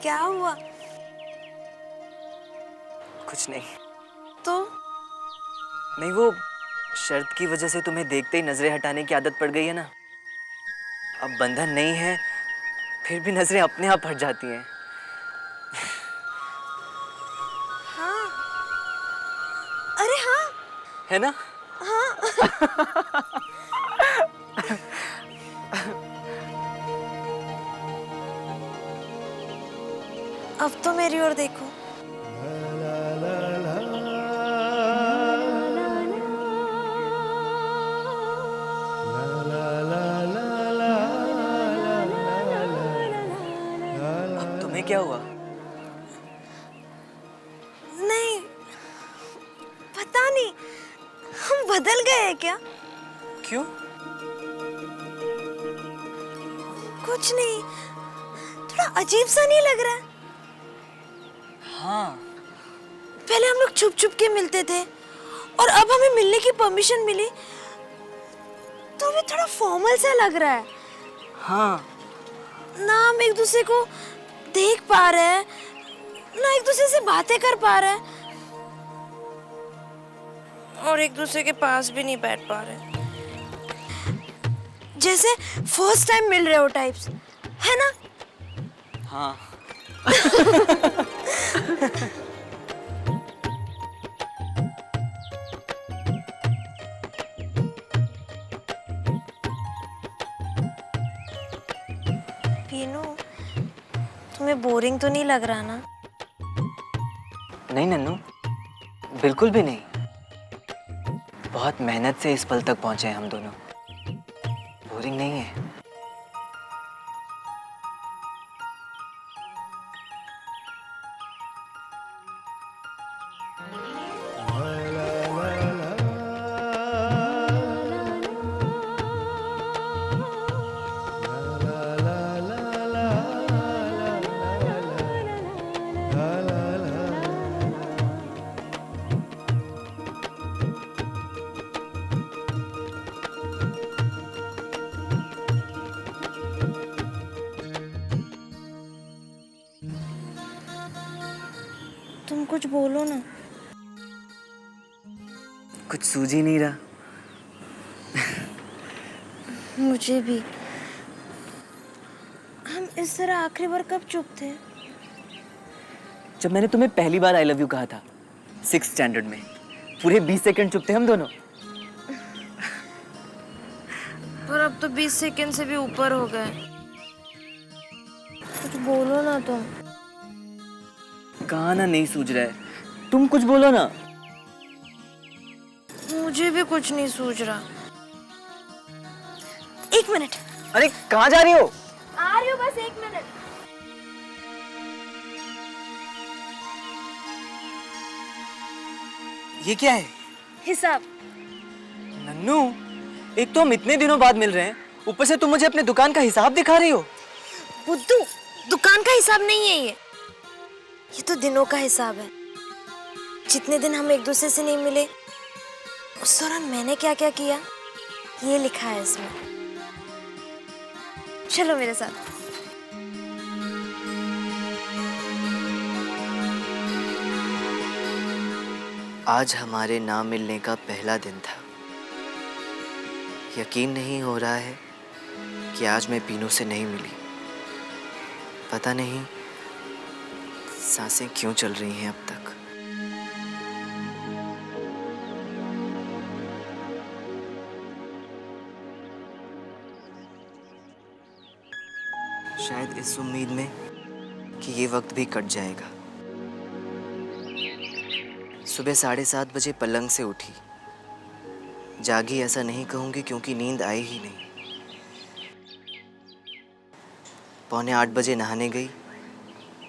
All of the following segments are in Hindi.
क्या हुआ? कुछ नहीं। तो नहीं, वो शर्त की वजह से तुम्हें देखते ही नजरें हटाने की आदत पड़ गई है ना। अब बंधन नहीं है, फिर भी नजरें अपने आप हट जाती हैं। हाँ, अरे हाँ, है ना? हाँ। अब तो मेरी ओर देखो। अब तुम्हें क्या हुआ? नहीं, पता नहीं, हम बदल गए हैं क्या? क्यों? कुछ नहीं, थोड़ा अजीब सा नहीं लग रहा है? हाँ। पहले हम लोग छुप छुप के मिलते थे और अब हमें मिलने की परमिशन मिली तो अभी थोड़ा फॉर्मल सा लग रहा है हाँ। ना। हम एक दूसरे को देख पा रहे हैं ना, एक दूसरे से बातें कर पा रहे हैं और एक दूसरे के पास भी नहीं बैठ पा रहे, जैसे फर्स्ट टाइम मिल रहे हो टाइप्स, है ना? हाँ। पीनू, तुम्हें बोरिंग तो नहीं लग रहा ना? नहीं नन्नू, बिल्कुल भी नहीं। बहुत मेहनत से इस पल तक पहुंचे हैं हम दोनों। बोरिंग नहीं है। तुम कुछ बोलो ना। कुछ सूझ ही नहीं रहा। मुझे भी। हम इस तरह आखिरी बार कब चुप थे? जब मैंने तुम्हें पहली बार आई लव यू कहा था, 6th स्टैंडर्ड में। पूरे 20 सेकंड चुप थे हम दोनों। पर अब तो 20 सेकंड से भी ऊपर हो गए। कुछ बोलो ना तुम। कहा ना नहीं सूझ रहा है, तुम कुछ बोलो ना। मुझे भी कुछ नहीं सूझ रहा। 1 मिनट। अरे कहाँ जा रही हो? आ रही हूँ, बस 1 मिनट। ये क्या है? हिसाब। नन्नू, एक तो हम इतने दिनों बाद मिल रहे हैं, ऊपर से तुम मुझे अपने दुकान का हिसाब दिखा रही हो। बुद्धू, दुकान का हिसाब नहीं है ये तो दिनों का हिसाब है। जितने दिन हम एक दूसरे से नहीं मिले, उस दौरान मैंने क्या क्या किया, ये लिखा है इसमें। चलो मेरे साथ। आज हमारे ना मिलने का पहला दिन था। यकीन नहीं हो रहा है कि आज मैं पीनू से नहीं मिली। पता नहीं सांसें क्यों चल रही हैं अब तक। शायद इस उम्मीद में कि ये वक्त भी कट जाएगा। सुबह 7:30 बजे पलंग से उठी। जागी ऐसा नहीं कहूँगी क्योंकि नींद आई ही नहीं। 7:45 बजे नहाने गई।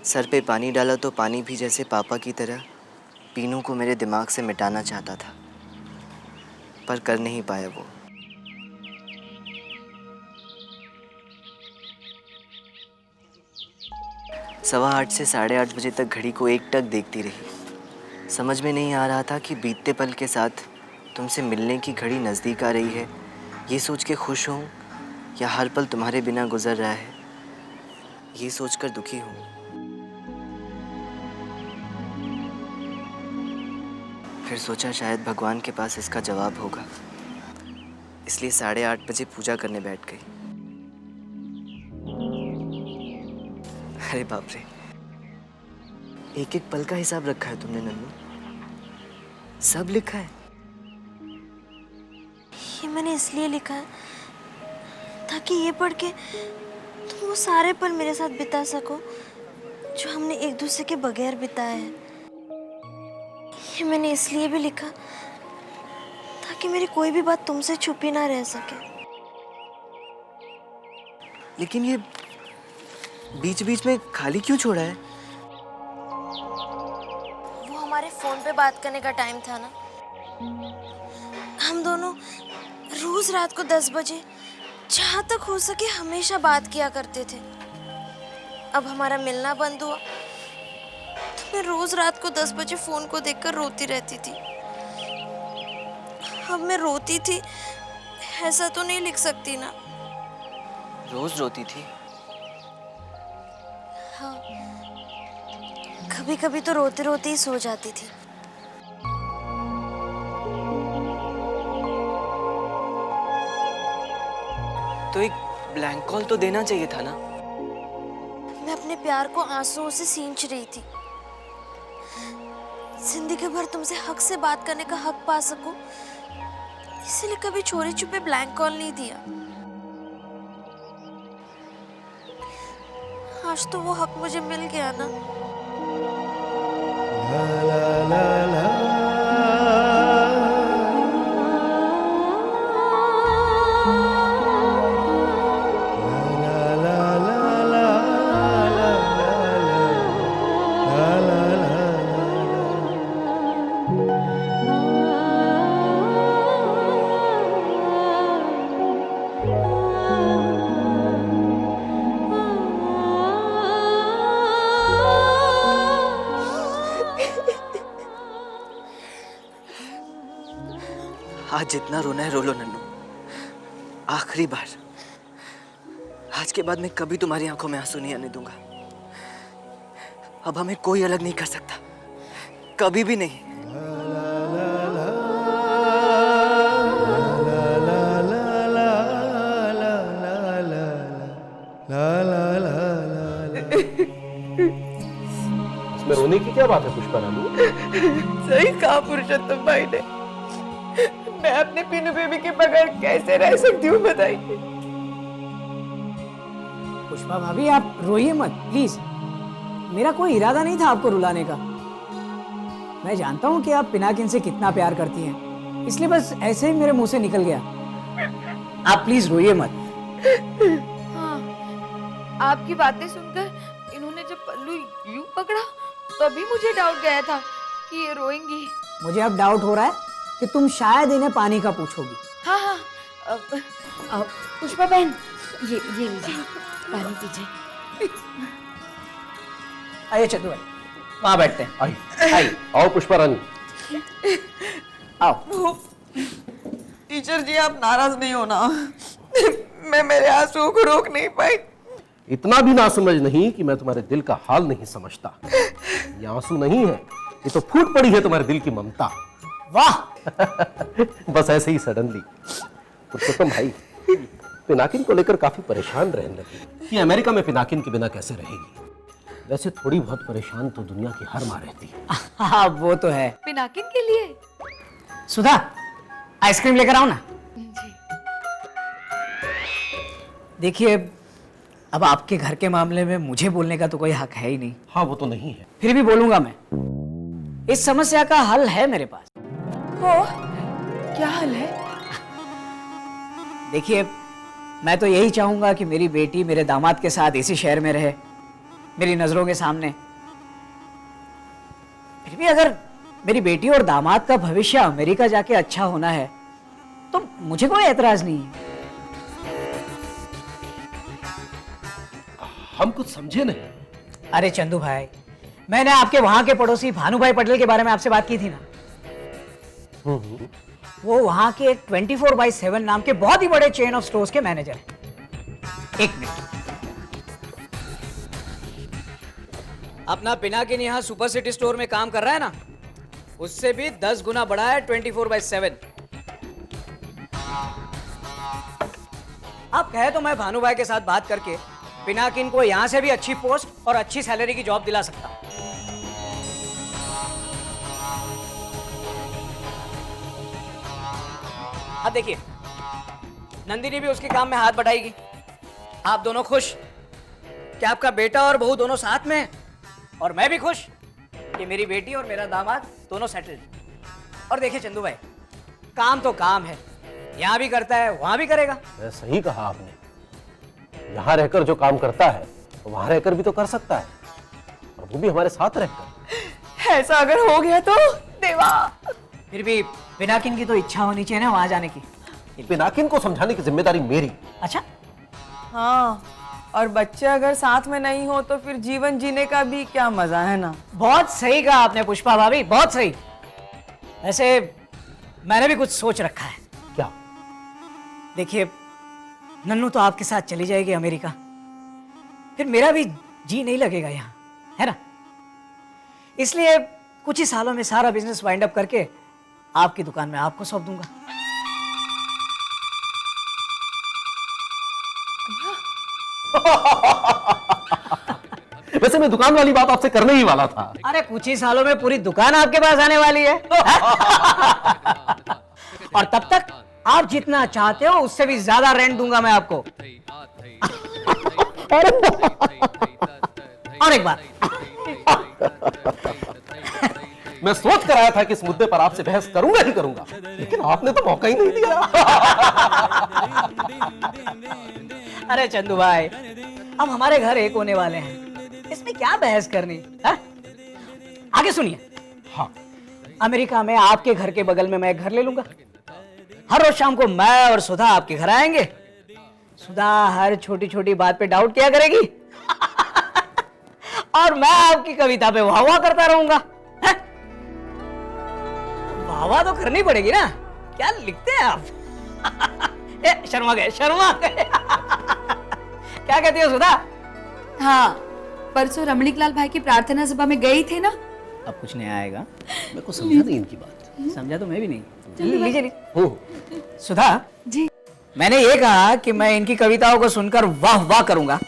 सर पे पानी डाला तो पानी भी जैसे पापा की तरह पीनू को मेरे दिमाग से मिटाना चाहता था, पर कर नहीं पाया वो। सवा 8 से 8:30 बजे तक घड़ी को एकटक देखती रही। समझ में नहीं आ रहा था कि बीतते पल के साथ तुमसे मिलने की घड़ी नज़दीक आ रही है, ये सोच के खुश हूँ या हर पल तुम्हारे बिना गुजर रहा है, ये सोचकर दुखी हूँ। फिर सोचा शायद भगवान के पास इसका जवाब होगा, इसलिए 8:30 बजे पूजा करने बैठ गई। अरे बाप रे, एक एक पल का हिसाब रखा है तुमने नन्नू, सब लिखा है। ये मैंने इसलिए लिखा है ताकि ये पढ़ के तुम वो सारे पल मेरे साथ बिता सको जो हमने एक दूसरे के बगैर बिताए हैं। ये मैंने इसलिए भी लिखा ताकि मेरी कोई भी बात तुमसे छुपी ना रह सके। लेकिन ये बीच बीच में खाली क्यों छोड़ा है? वो हमारे फोन पे बात करने का टाइम था ना। हम दोनों रोज रात को 10 बजे जहाँ तक हो सके हमेशा बात किया करते थे। अब हमारा मिलना बंद हुआ तो मैं रोज रात को 10 बजे फोन को देखकर रोती रहती थी। अब मैं रोती थी ऐसा तो नहीं लिख सकती ना। रोज रोती थी? हाँ, कभी कभी तो रोते रोते ही सो जाती थी। तो एक ब्लैंक कॉल तो देना चाहिए था ना। मैं अपने प्यार को आंसुओं से सींच रही थी। जिंदगी भर तुमसे हक से बात करने का हक पा सकूं, इसलिए कभी चोरी छुपे ब्लैंक कॉल नहीं दिया। आज तो वो हक मुझे मिल गया ना। आज जितना रोना है रो लो नन्नू, आखिरी बार। आज के बाद मैं कभी तुम्हारी आंखों में आंसू नहीं आने दूंगा। अब हमें कोई अलग नहीं कर सकता, कभी भी नहीं। इसमें रोने की क्या बात है पुष्पा रानी? सही कहा पुरुषोत्तम भाई ने। मैं अपने पीनू बेबी के बगैर कैसे रह सकती हूँ बताइए। पुष्पा भाभी आप रोइए मत प्लीज। मेरा कोई इरादा नहीं था आपको रुलाने का। मैं जानता हूँ कि आप पिनाकिन से कितना प्यार करती हैं, इसलिए बस ऐसे ही मेरे मुंह से निकल गया। आप प्लीज रोइए मत। हाँ, आपकी बातें सुनकर इन्होंने जब पल्लू यूं पकड़ा तभी मुझे डाउट गया था कि ये रोएंगी। मुझे अब डाउट हो रहा है कि तुम शायद इन्हें पानी का पूछोगी। हाँ हाँ, पुष्पा बहन ये लीजिए पानी पीजिए। आइए चतु भाई, वहां बैठते हैं। आई आओ पुष्पा रानी। आओ। टीचर जी आप नाराज नहीं होना। मैं मेरे आंसुओं को रोक नहीं पाई। इतना भी ना समझ नहीं कि मैं तुम्हारे दिल का हाल नहीं समझता। ये आंसू नहीं है, ये तो फूट पड़ी है तुम्हारे दिल की ममता। वाह। बस ऐसे ही सडनली। पुरुषोत्तम भाई पिनाकिन को लेकर काफी परेशान रहने लगी कि अमेरिका में पिनाकिन के बिना कैसे रहेगी। वैसे थोड़ी बहुत परेशान तो दुनिया की हर माँ रहती है। हाँ वो तो है। पिनाकिन के लिए सुधा आइसक्रीम लेकर आओ ना। देखिए अब आपके घर के मामले में मुझे बोलने का तो कोई हक है ही नहीं। हाँ वो तो नहीं है, फिर भी बोलूंगा मैं। इस समस्या का हल है मेरे पास। वो क्या हाल है? देखिए मैं तो यही चाहूंगा कि मेरी बेटी मेरे दामाद के साथ इसी शहर में रहे, मेरी नजरों के सामने। फिर भी अगर मेरी बेटी और दामाद का भविष्य अमेरिका जाके अच्छा होना है तो मुझे कोई एतराज नहीं है। हम कुछ समझे नहीं। अरे चंदू भाई, मैंने आपके वहां के पड़ोसी भानुभाई पटेल के बारे में आपसे बात की थी ना। वो वहां के एक 24/7 नाम के बहुत ही बड़े चेन ऑफ स्टोर्स के मैनेजर हैं। एक मिनट। अपना पिनाकिन यहाँ सुपर सिटी स्टोर में काम कर रहा है ना, उससे भी 10 गुना बड़ा है 24/7। आप कहे तो मैं भानु भाई के साथ बात करके पिनाकिन को यहां से भी अच्छी पोस्ट और अच्छी सैलरी की जॉब दिला सकता हूं। अब देखिए, नंदिनी भी उसके काम में हाथ बढ़ाएगी। आप दोनों खुश कि आपका बेटा और बहू दोनों साथ में हैं, और मैं भी खुश कि मेरी बेटी और मेरा दामाद दोनों सेटल्ड। और देखिए चंदू भाई, काम तो काम है, यहां भी करता है वहां भी करेगा। सही कहा आपने, यहां रहकर जो काम करता है वहां रहकर भी तो कर सकता है, और वो भी हमारे साथ रहकर। ऐसा अगर हो गया तो देवा। फिर भी पिनाकिन की तो इच्छा होनी चाहिए ना वहां जाने की। पिनाकिन को समझाने की जिम्मेदारी मेरी। अच्छा, हाँ, और बच्चे अगर साथ में नहीं हो तो फिर जीवन जीने का भी क्या मजा है ना। बहुत सही कहा आपने पुष्पा भाभी, बहुत सही। वैसे मैंने भी कुछ सोच रखा है। क्या? देखिए, नन्नू तो आपके साथ चली जाएगी अमेरिका, फिर मेरा भी जी नहीं लगेगा यहाँ, है ना? इसलिए कुछ ही सालों में सारा बिजनेस वाइंड अप करके आपकी दुकान में आपको सौंप दूंगा। वैसे मैं दुकान वाली बात आपसे करने ही वाला था। अरे कुछ ही सालों में पूरी दुकान आपके पास आने वाली है। और तब तक आप जितना चाहते हो उससे भी ज्यादा रेंट दूंगा मैं आपको। और एक बात, मैं सोच कर आया था कि इस मुद्दे पर आपसे बहस करूंगा ही करूंगा, लेकिन आपने तो मौका ही नहीं दिया। अरे चंदू भाई, अब हमारे घर एक होने वाले हैं, इसमें क्या बहस करनी है? आगे सुनिए। हाँ, अमेरिका में आपके घर के बगल में मैं एक घर ले लूंगा। हर रोज शाम को मैं और सुधा आपके घर आएंगे। सुधा हर छोटी छोटी बात पे डाउट किया करेगी और मैं आपकी कविता पे वाह वाह करता रहूंगा। वाह वाह तो करनी पड़ेगी ना, क्या लिखते हैं आप? शर्मा गए, शर्मा गए। क्या कहती हो सुधा? हाँ, परसों रमणीक लाल भाई की प्रार्थना सभा में गई थे ना। अब कुछ नहीं आएगा। मेरे को समझा नहीं इनकी बात। समझा तो मैं भी नहीं। लीजिए लीजिए। हो, सुधा जी। मैंने ये कहा कि मैं इनकी कविताओं को सुनकर वाह वाह करूंगा,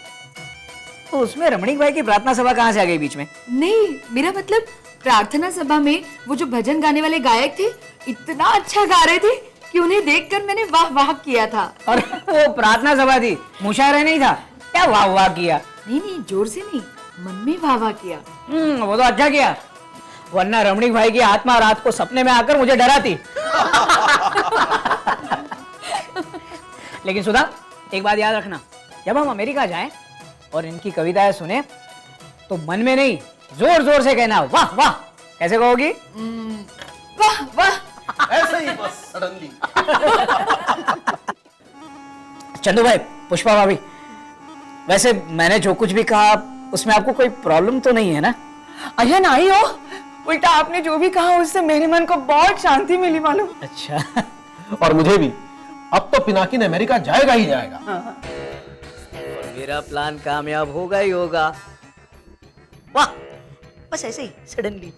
तो उसमें रमणीक भाई की प्रार्थना सभा कहां से आ गई बीच में? नहीं, मेरा मतलब प्रार्थना सभा में वो जो भजन गाने वाले गायक थे इतना अच्छा गा रहे थे कि उन्हें देखकर मैंने वाह वाह किया था। और वो प्रार्थना सभा थी, मुशायरा नहीं था। क्या वाह वाह किया? नहीं नहीं, जोर से नहीं, मन में वाह वाह किया। वो तो अच्छा किया, वरना रमणीक भाई की आत्मा रात को सपने में आकर मुझे डराती। लेकिन सुधा, एक बात याद रखना, जब हम अमेरिका जाएं और इनकी कविताएं सुने तो मन में नहीं, जोर जोर से कहना वाह वाह। कैसे कहोगी? वाह वाह। ऐसे ही बस सडनली। चंदू भाई, पुष्पा भाभी, वैसे मैंने जो कुछ भी कहा उसमें आपको कोई प्रॉब्लम तो नहीं है ना? अय्या नहीं हो, उल्टा आपने जो भी कहा उससे मेरे मन को बहुत शांति मिली मालूम। अच्छा। और मुझे भी। अब तो पिनाकिन अमेरिका जाएगा ही जाएगा। और मेरा प्लान कामयाब होगा ही होगा। वाह, बस ऐसे ही सडनली।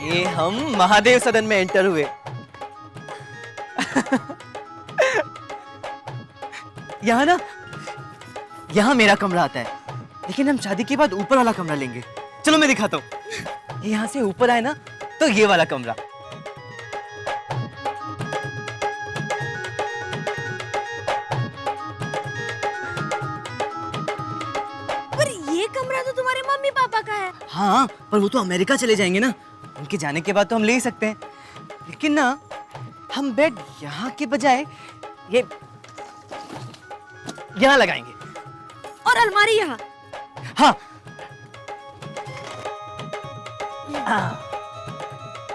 ये हम महादेव सदन में एंटर हुए। यहाँ ना, यहाँ मेरा कमरा आता है, लेकिन हम शादी के बाद ऊपर वाला कमरा लेंगे। चलो मैं दिखाता हूँ। यहाँ से ऊपर आए ना तो ये वाला कमरा। पर ये कमरा तो तुम्हारे मम्मी पापा का है। हाँ, पर वो तो अमेरिका चले जाएंगे ना, उनके जाने के बाद तो हम ले ही सकते हैं। लेकिन ना, हम बेड यहाँ के बजाय ये यहाँ लगाएंगे। और अलमारी यहाँ। हाँ,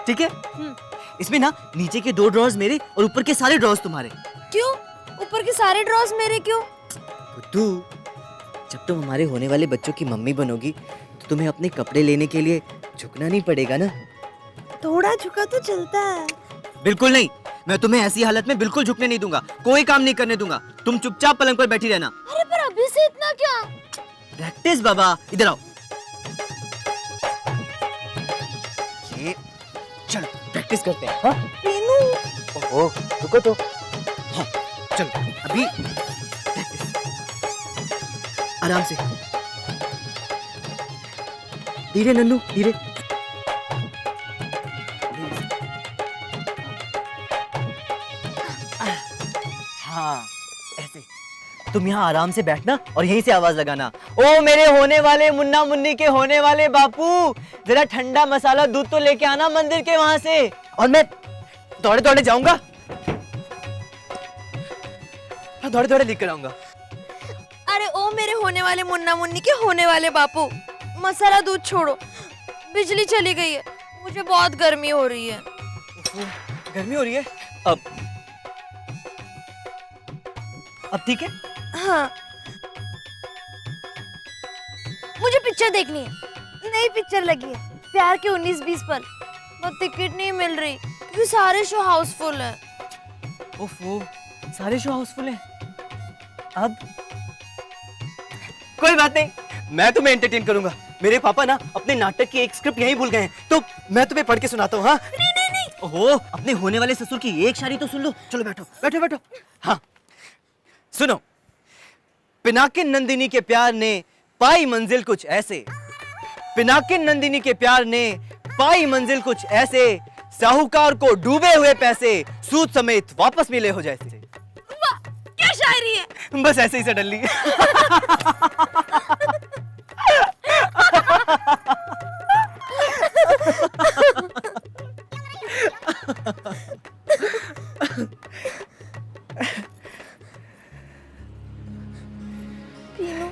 ठीक है। इसमें ना नीचे के 2 ड्रॉर्स मेरे और ऊपर के सारे ड्रॉर्स तुम्हारे। क्यों? ऊपर के सारे ड्रॉर्स मेरे क्यों? बुद्धू, जब तुम हमारे होने वाले बच्चों की मम्मी बनोगी तो तुम्हें अपने कपड़े लेने के लिए झुकना नहीं पड़ेगा ना। थोड़ा झुका तो चलता है। बिल्कुल नहीं, मैं तुम्हें ऐसी हालत में बिल्कुल झुकने नहीं दूंगा, कोई काम नहीं करने दूंगा। तुम चुपचाप पलंग पर बैठी रहना। अरे पर अभी से इतना क्या? प्रैक्टिस बाबा, इधर आओ। अरे चलो प्रैक्टिस करते हैं। हाँ पीनू, ओहो रुको तो। हाँ चलो अभी प्रैक्टिस, आराम से, धीरे नन्नू धीरे। हाँ ऐसे, तुम यहाँ आराम से बैठना और यहीं से आवाज लगाना, ओ मेरे होने वाले मुन्ना मुन्नी के होने वाले बापू, जरा ठंडा मसाला दूध तो लेके आना मंदिर के वहां से। और मैं दौड़े दौड़े जाऊंगा, दौड़े दौड़े लेकर आऊंगा। अरे ओ मेरे होने वाले मुन्ना मुन्नी के होने वाले बापू, मसाला दूध छोड़ो, बिजली चली गई है, मुझे बहुत गर्मी हो रही है। गर्मी हो रही है? अब ठीक है? हाँ, मुझे पिक्चर देखनी है, नई पिक्चर लगी है प्यार के 19-20 पल, पर टिकट नहीं मिल रही क्योंकि सारे शो हाउसफुल है। ओफो, सारे शो हाउसफुल हैं। अब कोई बात नहीं, मैं तुम्हें एंटरटेन करूंगा। मेरे पापा ना अपने नाटक की एक स्क्रिप्ट यहीं भूल गए हैं, तो मैं तुम्हें पढ़ के सुनाता हूँ। हाँ नहीं नहीं नहीं, ओहो, अपने होने वाले ससुर की एक शायरी तो सुन लो। चलो बैठो बैठो बैठो। हाँ सुनो, पिनाकिन नंदिनी के प्यार ने पाई मंजिल कुछ ऐसे, पिनाकिन नंदिनी के प्यार ने पाई मंजिल कुछ ऐसे, साहूकार को डूबे हुए पैसे सूद समेत वापस मिले हो जैसे। वाह क्या शायरी है। बस ऐसे ही सडनली। पीनू,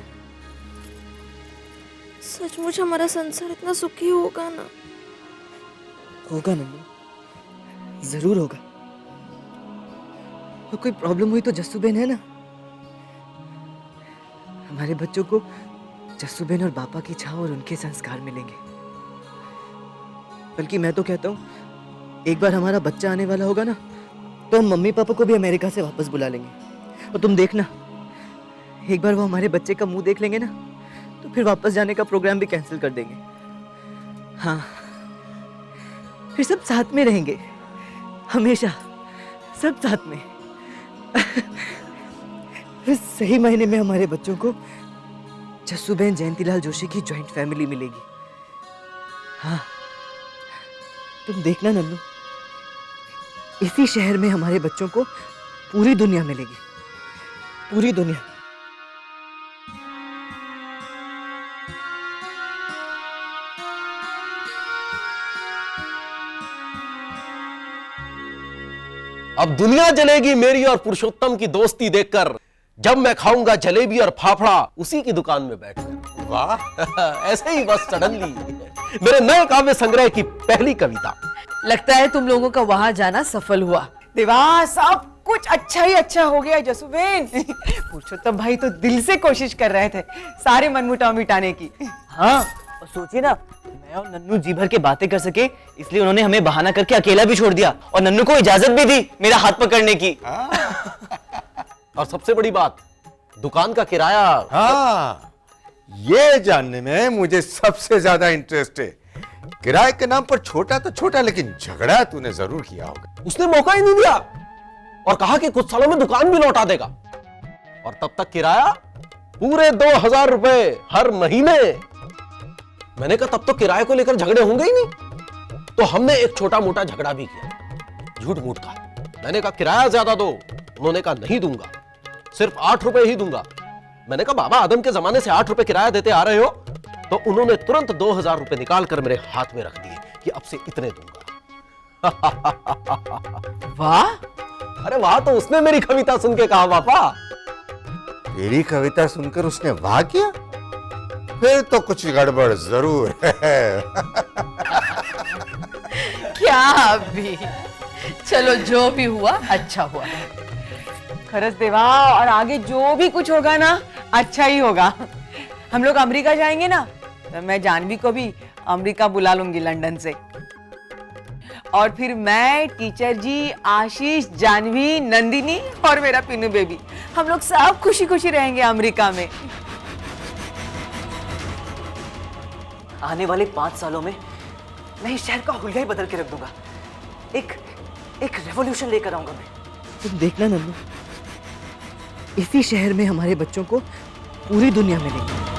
सचमुच हमारा संसार इतना सुखी होगा ना? होगा नन्नू, जरूर होगा। और कोई प्रॉब्लम हुई तो जस्सूबेन है ना, हमारे बच्चों को जस्सूबेन और पापा की छाव और उनके संस्कार मिलेंगे। बल्कि मैं तो कहता हूँ एक बार हमारा बच्चा आने वाला होगा ना, तो हम मम्मी पापा को भी अमेरिका से वापस बुला लेंगे। और तुम देखना, एक बार वो हमारे बच्चे का मुंह देख लेंगे ना, तो फिर वापस जाने का प्रोग्राम भी कैंसिल कर देंगे। हाँ, फिर सब साथ में रहेंगे, हमेशा सब साथ में। फिर सही महीने में हमारे बच्चों को जस्सूबेन जयंतीलाल जोशी की जॉइंट फैमिली मिलेगी। हाँ तुम देखना नन्नू, इसी शहर में हमारे बच्चों को पूरी दुनिया मिलेगी, पूरी दुनिया। अब दुनिया जलेगी मेरी और पुरुषोत्तम की दोस्ती देखकर, जब मैं खाऊंगा जलेबी और फाफड़ा उसी की दुकान में बैठकर। वाह, ऐसे ही बस सडनली मेरे नए काव्य संग्रह की पहली कविता। लगता है तुम लोगों का वहां जाना सफल हुआ। देवा, सब कुछ अच्छा ही अच्छा हो गया जसूबेन। पुरुषोत्तम भाई तो दिल से कोशिश कर रहे थे सारे मनमुटाव मिटाने की। हाँ, और सोचिए ना, मैं और नन्नू जी भर के बातें कर सके, इसलिए उन्होंने हमें बहाना करके अकेला भी छोड़ दिया और नन्नू को इजाजत भी दी मेरा हाथ पकड़ने की। और सबसे बड़ी बात, दुकान का किराया। हाँ, ये जानने में मुझे सबसे ज्यादा इंटरेस्ट है। किराए के नाम पर छोटा तो छोटा, लेकिन झगड़ा तूने जरूर किया होगा। उसने मौका ही नहीं दिया और कहा कि कुछ सालों में दुकान भी लौटा देगा, और तब तक किराया पूरे 2000 रुपए हर महीने। मैंने कहा तब तो किराए को लेकर झगड़े होंगे ही नहीं, तो हमने एक छोटा मोटा झगड़ा भी किया, झूठ मूठ का। मैंने कहा किराया ज्यादा दो, उन्होंने कहा नहीं दूंगा, सिर्फ 8 रुपए ही दूंगा। मैंने कहा बाबा आदम के जमाने से 8 रुपए किराया देते आ रहे हो, तो उन्होंने तुरंत 2000 रुपए निकाल कर मेरे हाथ में रख दिए कि अब से इतने दूंगा। वाह, अरे वाह तो उसने मेरी कविता सुन के कहा पापा। तेरी कविता सुनकर उसने वाह किया? फिर तो कुछ गड़बड़ जरूर है। क्या अभी, चलो जो भी हुआ अच्छा हुआ। खरस देवा, और आगे जो भी कुछ होगा ना अच्छा ही होगा। हम लोग अमेरिका जाएंगे ना, तो मैं जानवी को भी अमेरिका बुला लूंगी लंदन से, और फिर मैं, टीचर जी, आशीष, जानवी, नंदिनी और मेरा पिनू बेबी, हम लोग सब खुशी खुशी रहेंगे अमेरिका में। आने वाले 5 सालों में मैं इस शहर का हुलिया ही बदल के रख दूंगा। एक एक रेवोल्यूशन लेकर आऊंगा मैं। तुम देखना नन्नू, इसी शहर में हमारे बच्चों को पूरी दुनिया मिलेगी।